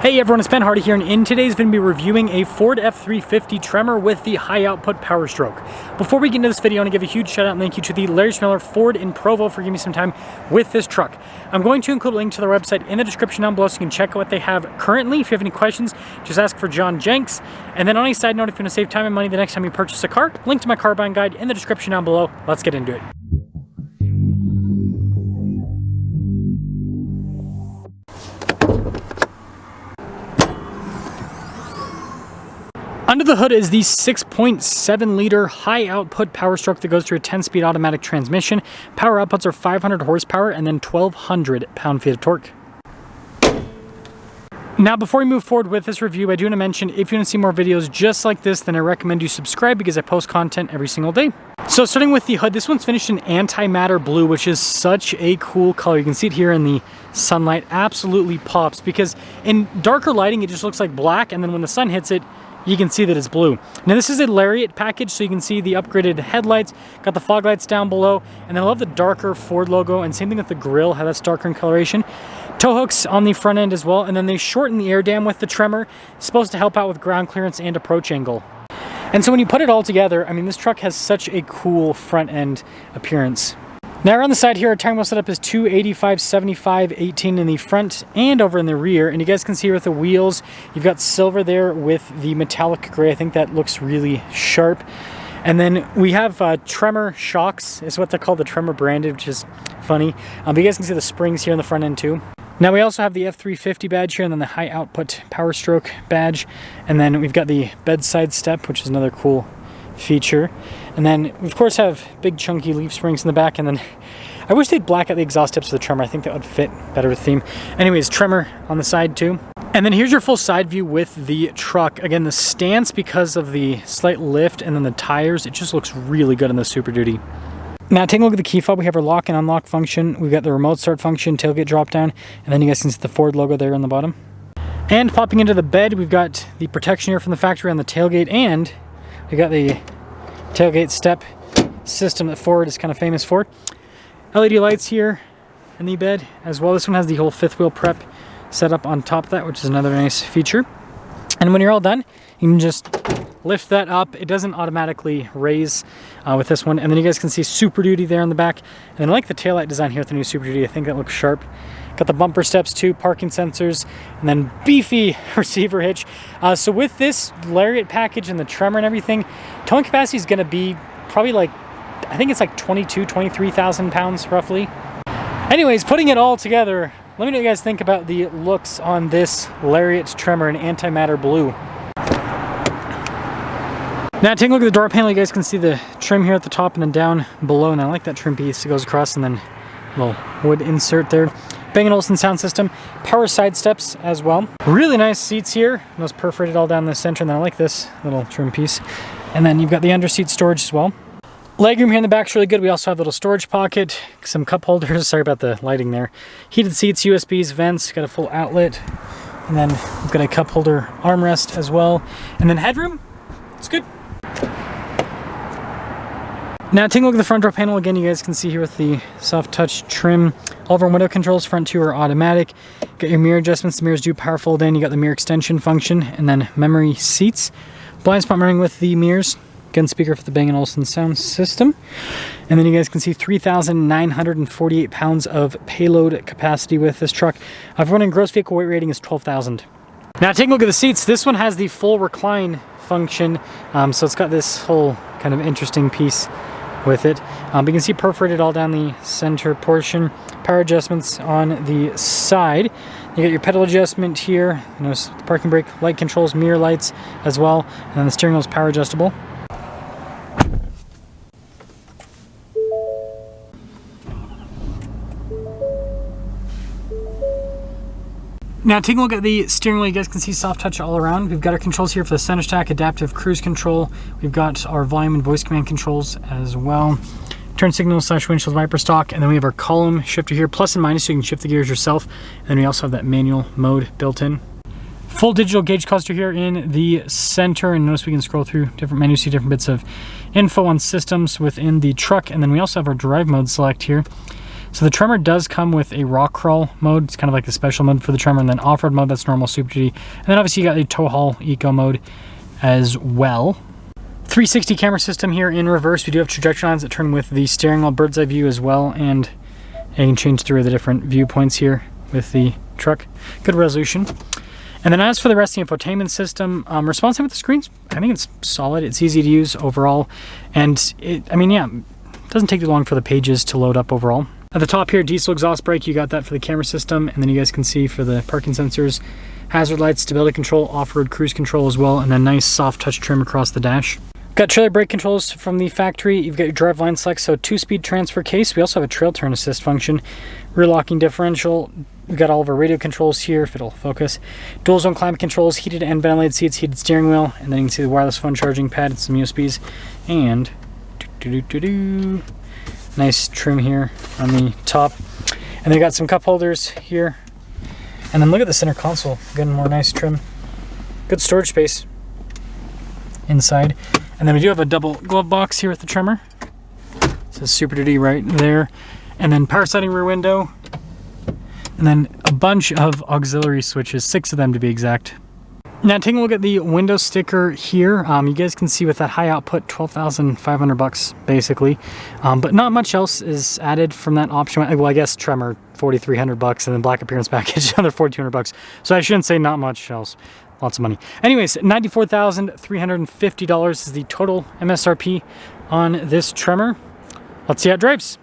Hey everyone, it's Ben Hardy here, and in today's video, we'll be reviewing a Ford F-350 Tremor with the high output power stroke. Before we get into this video, I want to give a huge shout out and thank you to the Lariat Ford in Provo for giving me some time with this truck. I'm going to include a link to their website in the description down below so you can check out what they have currently. If you have any questions, just ask for John Jenks. And then on a side note, if you want to save time and money the next time you purchase a car, link to my car buying guide in the description down below. Let's get into it. Under the hood is the 6.7 liter high output power stroke that goes through a 10-speed automatic transmission. Power outputs are 500 horsepower and then 1,200 pound-feet of torque. Now, before we move forward with this review, I do want to mention if you want to see more videos just like this, then I recommend you subscribe because I post content every single day. So starting with the hood, this one's finished in antimatter blue, which is such a cool color. You can see it here in the sunlight. Absolutely pops because in darker lighting, it just looks like black, and then when the sun hits it, you can see that it's blue. Now this is a Lariat package, so you can see the upgraded headlights, got the fog lights down below, and I love the darker Ford logo, and same thing with the grille, how that's darker in coloration. Tow hooks on the front end as well, and then they shorten the air dam with the Tremor. It's supposed to help out with ground clearance and approach angle. And so when you put it all together, I mean, this truck has such a cool front end appearance. Now around the side here, our tire wheel setup is 285, 75, 18 in the front and over in the rear. And you guys can see here with the wheels, you've got silver there with the metallic gray. I think that looks really sharp. And then we have Tremor shocks, is what they're called, the Tremor branded, which is funny. But you guys can see the springs here in the front end too. Now we also have the F-350 badge here, and then the high output power stroke badge. And then we've got the bedside step, which is another cool feature. And then we of course have big chunky leaf springs in the back, and then I wish they'd black out the exhaust tips of the Tremor. I think that would fit better with theme. Anyways, Tremor on the side too. And then here's your full side view with the truck. Again, the stance, because of the slight lift, and then the tires, it just looks really good on the Super Duty. Now taking a look at the key fob, we have our lock and unlock function. We've got the remote start function, tailgate drop down, and then you guys can see the Ford logo there on the bottom. And popping into the bed, we've got the protection here from the factory on the tailgate, and we got the tailgate step system that Ford is kind of famous for. LED lights here in the bed as well. This one has the whole fifth wheel prep set up on top of that, which is another nice feature. And when you're all done, you can just lift that up. It doesn't automatically raise with this one. And then you guys can see Super Duty there in the back. And then I like the taillight design here with the new Super Duty. I think that looks sharp. Got the bumper steps too, parking sensors, and then beefy receiver hitch. So with this Lariat package and the Tremor and everything, towing capacity is going to be probably like, I think it's like 23,000 pounds roughly. Anyways, putting it all together, let me know what you guys think about the looks on this Lariat Tremor in antimatter blue. Now taking a look at the door panel, you guys can see the trim here at the top and then down below, and I like that trim piece. It goes across and then a little wood insert there. Bang & Olufsen sound system, power side steps as well. Really nice seats here. Those perforated all down the center, and then I like this little trim piece. And then you've got the under seat storage as well. Legroom here in the back is really good. We also have a little storage pocket, some cup holders. Sorry about the lighting there. Heated seats, USBs, vents, got a full outlet. And then we've got a cup holder armrest as well. And then headroom, it's good. Now taking a look at the front door panel, again, you guys can see here with the soft touch trim. All of our window controls, front two are automatic. Got your mirror adjustments, the mirrors do power fold in. You got the mirror extension function, and then memory seats. Blind spot mirroring with the mirrors. Again, speaker for the Bang & Olufsen sound system. And then you guys can see 3,948 pounds of payload capacity with this truck. Everyone in gross vehicle weight rating is 12,000. Now taking a look at the seats, this one has the full recline function. So it's got this whole kind of interesting piece with it. But you can see perforated all down the center portion. Power adjustments on the side. You got your pedal adjustment here. You notice the parking brake, light controls, mirror lights as well. And then the steering wheel is power adjustable. Now taking a look at the steering wheel, you guys can see soft touch all around. We've got our controls here for the center stack, adaptive cruise control. We've got our volume and voice command controls as well. Turn signal / windshield wiper stalk, and then we have our column shifter here, plus and minus, so you can shift the gears yourself. And then we also have that manual mode built in. Full digital gauge cluster here in the center, and notice we can scroll through different menus, see different bits of info on systems within the truck. And then we also have our drive mode select here. So the Tremor does come with a rock crawl mode. It's kind of like the special mode for the Tremor, and then off-road mode, that's normal Super Duty. And then obviously you got the tow haul eco mode as well. 360 camera system here in reverse. We do have trajectory lines that turn with the steering wheel bird's eye view as well, and you can change through the different viewpoints here with the truck. Good resolution. And then as for the rest of the infotainment system, response time with the screens, I think it's solid. It's easy to use overall. And it doesn't take too long for the pages to load up overall. At the top here, diesel exhaust brake, you got that for the camera system. And then you guys can see for the parking sensors, hazard lights, stability control, off-road cruise control as well, and then nice soft touch trim across the dash. Got trailer brake controls from the factory. You've got your drive line select, so 2-speed transfer case. We also have a trail turn assist function, rear locking differential. We've got all of our radio controls here, if it'll focus. Dual zone climate controls, heated and ventilated seats, heated steering wheel, and then you can see the wireless phone charging pad and some USBs. And nice trim here on the top. And they got some cup holders here. And then look at the center console, getting more nice trim. Good storage space inside. And then we do have a double glove box here with the Tremor. It says Super Duty right there. And then power sliding rear window. And then a bunch of auxiliary switches, 6 of them to be exact. Now taking a look at the window sticker here, you guys can see with that high output, 12,500 bucks basically. But not much else is added from that option. Well, I guess Tremor, 4,300 bucks, and then black appearance package, another 4,200 bucks. So I shouldn't say not much else. Lots of money. Anyways, $94,350 is the total MSRP on this Tremor. Let's see how it drives.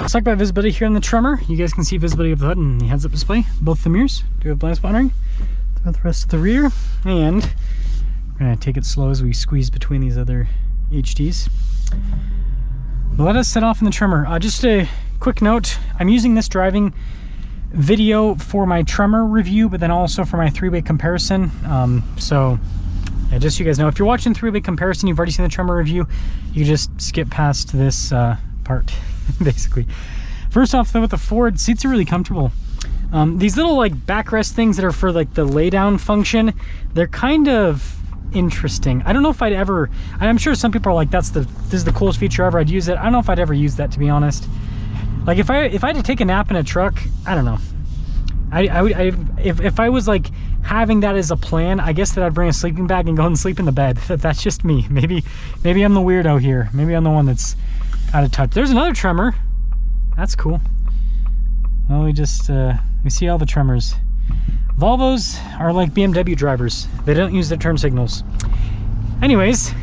Let's talk about visibility here in the Tremor. You guys can see visibility of the hood and the heads-up display. Both the mirrors do have blind spot monitoring. About the rest of the rear, and we're gonna take it slow as we squeeze between these other HDs. But let us set off in the Tremor. Just a quick note, I'm using this driving video for my Tremor review, but then also for my three-way comparison. So yeah, just so you guys know, if you're watching three-way comparison, you've already seen the Tremor review, you can just skip past this part, basically. First off though, with the Ford, seats are really comfortable. These little like backrest things that are for like the lay down function, they're kind of interesting. I don't know if I'd ever, I'm sure some people are like, this is the coolest feature ever, I'd use it. I don't know if I'd ever use that, to be honest. Like if I had to take a nap in a truck, I don't know. If I was like having that as a plan, I guess that I'd bring a sleeping bag and go and sleep in the bed. That's just me. Maybe I'm the weirdo here. Maybe I'm the one that's out of touch. There's another Tremor. That's cool. Well, we see all the Tremors. Volvos are like BMW drivers. They don't use their turn signals. Anyways,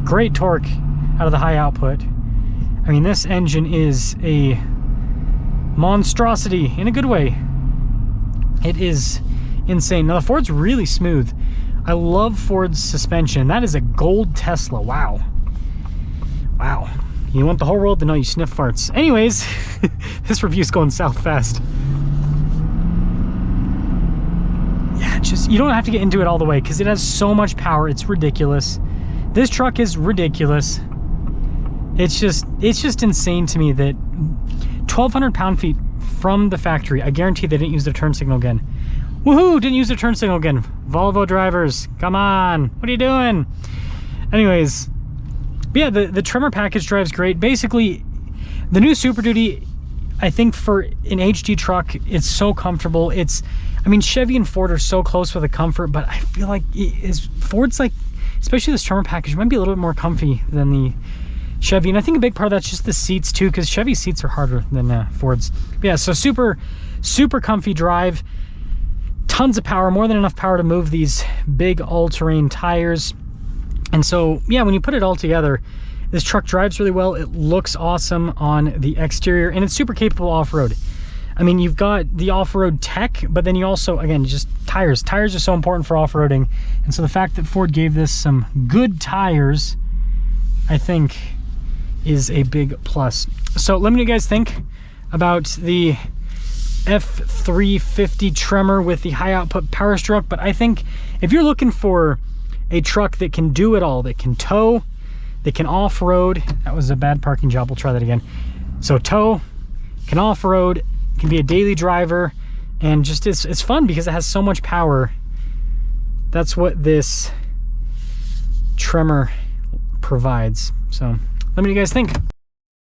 great torque out of the high output. I mean, this engine is a monstrosity in a good way. It is insane. Now the Ford's really smooth. I love Ford's suspension. That is a gold Tesla. Wow. Wow. You want the whole world to know you sniff farts. Anyways, this review's going south fast. Yeah, just, you don't have to get into it all the way because it has so much power. It's ridiculous. This truck is ridiculous. It's just insane to me that 1,200 pound-feet from the factory, I guarantee they didn't use their turn signal again. Woohoo! Didn't use their turn signal again. Volvo drivers, come on. What are you doing? Anyways, but yeah, the Tremor package drives great. Basically, the new Super Duty, I think for an HD truck, it's so comfortable. I mean, Chevy and Ford are so close with the comfort, but I feel like Ford's like, especially this Tremor package, might be a little bit more comfy than the Chevy. And I think a big part of that's just the seats too, because Chevy seats are harder than Ford's. But yeah, so super comfy drive. Tons of power, more than enough power to move these big all-terrain tires. And so, yeah, when you put it all together, this truck drives really well. It looks awesome on the exterior, and it's super capable off-road. I mean, you've got the off-road tech, but then you also, again, just tires. Tires are so important for off-roading. And so the fact that Ford gave this some good tires, I think, is a big plus. So let me know what you guys think about the F-350 Tremor with the high output power stroke. But I think if you're looking for a truck that can do it all, that can tow, They can off-road. That was a bad parking job. We'll try that again. So tow, can off-road, can be a daily driver, and just it's fun because it has so much power. That's what this Tremor provides. So let me know what you guys think.